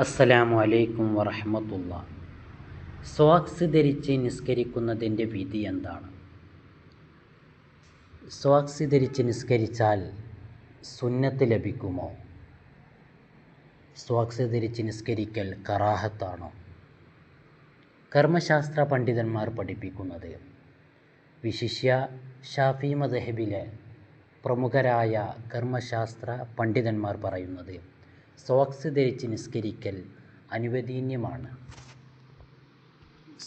അസ്സലാമു അലൈക്കും വറഹ്മത്തുള്ളാ. സോക്സ് ധരിച്ച് നിസ്കരിക്കുന്നതിൻ്റെ വിധി എന്താണ്? സോക്സ് ധരിച്ച് നിസ്കരിച്ചാൽ സുന്നത്ത് ലഭിക്കുമോ? സോക്സ് ധരിച്ച് നിസ്കരിക്കൽ കറാഹത്താണോ? കർമ്മശാസ്ത്ര പണ്ഡിതന്മാർ പഠിപ്പിക്കുന്നത്, വിശിഷ്യ ഷാഫി മദ്ഹബിലെ പ്രമുഖരായ കർമ്മശാസ്ത്ര പണ്ഡിതന്മാർ പറയുന്നത്, സോക്സ് ധരിച്ച് നിസ്കരിക്കൽ അനുവദനീയമാണ്.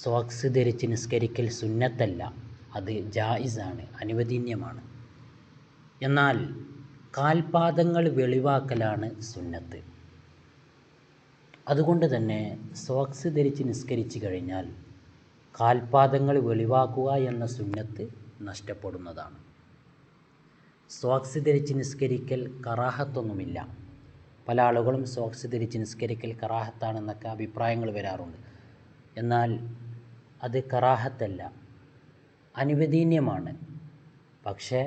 സോക്സ് ധരിച്ച് നിസ്കരിക്കൽ സുന്നത്തല്ല, അത് ജായിസാണ്, അനുവദനീയമാണ്. എന്നാൽ കാൽപാദങ്ങൾ വെളിവാക്കലാണ് സുന്നത്ത്. അതുകൊണ്ട് തന്നെ സോക്സ് ധരിച്ച് നിസ്കരിച്ചു കഴിഞ്ഞാൽ കാൽപാദങ്ങൾ വെളിവാക്കുക എന്ന സുന്നത്ത് നഷ്ടപ്പെടുന്നതാണ്. സോക്സ് ധരിച്ച് നിസ്കരിക്കൽ കറാഹത്തൊന്നുമില്ല. പല ആളുകളും സോക്സ് ധരിച്ച് നിസ്കരിക്കൽ കറാഹത്താണെന്നൊക്കെ അഭിപ്രായങ്ങൾ വരാറുണ്ട്. എന്നാൽ അത് കറാഹത്തല്ല, അനുവദനീയമാണ്. പക്ഷേ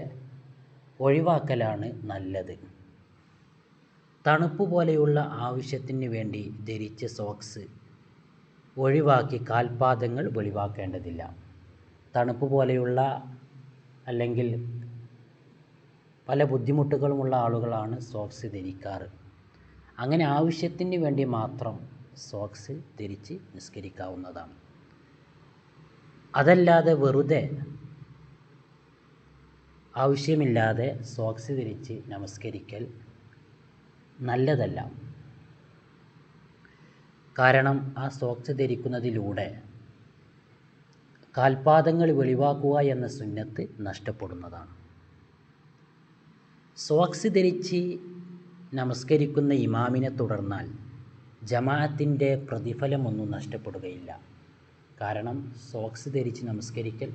ഒഴിവാക്കലാണ് നല്ലത്. തണുപ്പ് പോലെയുള്ള ആവശ്യത്തിന് വേണ്ടി ധരിച്ച സോക്സ് ഒഴിവാക്കി കാൽപാദങ്ങൾ വെളിവാക്കേണ്ടതില്ല. തണുപ്പ് പോലെയുള്ള അല്ലെങ്കിൽ പല ബുദ്ധിമുട്ടുകളുമുള്ള ആളുകളാണ് സോക്സ് ധരിക്കാറ്. അങ്ങനെ ആവശ്യത്തിന് വേണ്ടി മാത്രം സോക്സ് ധരിച്ച് നിസ്കരിക്കാവുന്നതാണ്. അതല്ലാതെ വെറുതെ ആവശ്യമില്ലാതെ സോക്സ് ധരിച്ച് നമസ്കരിക്കൽ നല്ലതല്ല. കാരണം ആ സോക്സ് ധരിക്കുന്നതിലൂടെ കാൽപാദങ്ങൾ വെളിവാക്കുക എന്ന സുന്നത്ത് നഷ്ടപ്പെടുന്നതാണ്. സോക്സ് ധരിച്ച് നമസ്കരിക്കുന്ന ഇമാമിനെ തുടർന്നാൽ ജമാഅത്തിൻ്റെ പ്രതിഫലമൊന്നും നഷ്ടപ്പെടുകയില്ല. കാരണം സോക്സ് ധരിച്ച് നമസ്കരിക്കൽ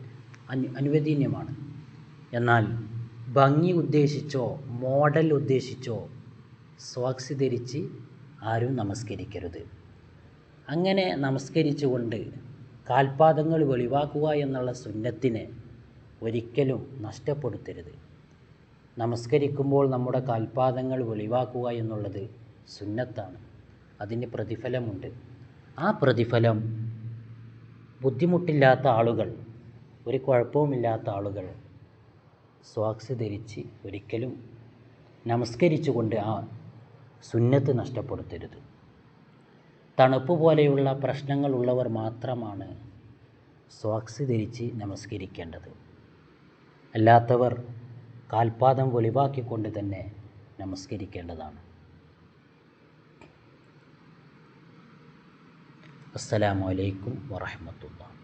അനുവദനീയമാണ്. എന്നാൽ ഭംഗി ഉദ്ദേശിച്ചോ മോഡൽ ഉദ്ദേശിച്ചോ സോക്സ് ധരിച്ച് ആരും നമസ്കരിക്കരുത്. അങ്ങനെ നമസ്കരിച്ചുകൊണ്ട് കാൽപാദങ്ങൾ വെളിവാക്കുക എന്നുള്ള സുന്നത്തിനെ ഒരിക്കലും നഷ്ടപ്പെടുത്തരുത്. നമസ്കരിക്കുമ്പോൾ നമ്മുടെ കാൽപാദങ്ങൾ വെളിവാക്കുക എന്നുള്ളത് സുന്നത്താണ്, അതിന് പ്രതിഫലമുണ്ട്. ആ പ്രതിഫലം ബുദ്ധിമുട്ടില്ലാത്ത ആളുകൾ, ഒരു കുഴപ്പവുമില്ലാത്ത ആളുകൾ സോക്സ് ധരിച്ച് ഒരിക്കലും നമസ്കരിച്ചുകൊണ്ട് ആ സുന്നത്ത് നഷ്ടപ്പെടുത്തരുത്. തണുപ്പ് പോലെയുള്ള പ്രശ്നങ്ങളുള്ളവർ മാത്രമാണ് സോക്സ് ധരിച്ച് നമസ്കരിക്കേണ്ടത്. അല്ലാത്തവർ കാൽപാദം വെളിവാക്കിക്കൊണ്ട് തന്നെ നമസ്കരിക്കേണ്ടതാണ്. അസ്സലാമു അലൈക്കും വറഹ്മത്തുള്ളാഹി.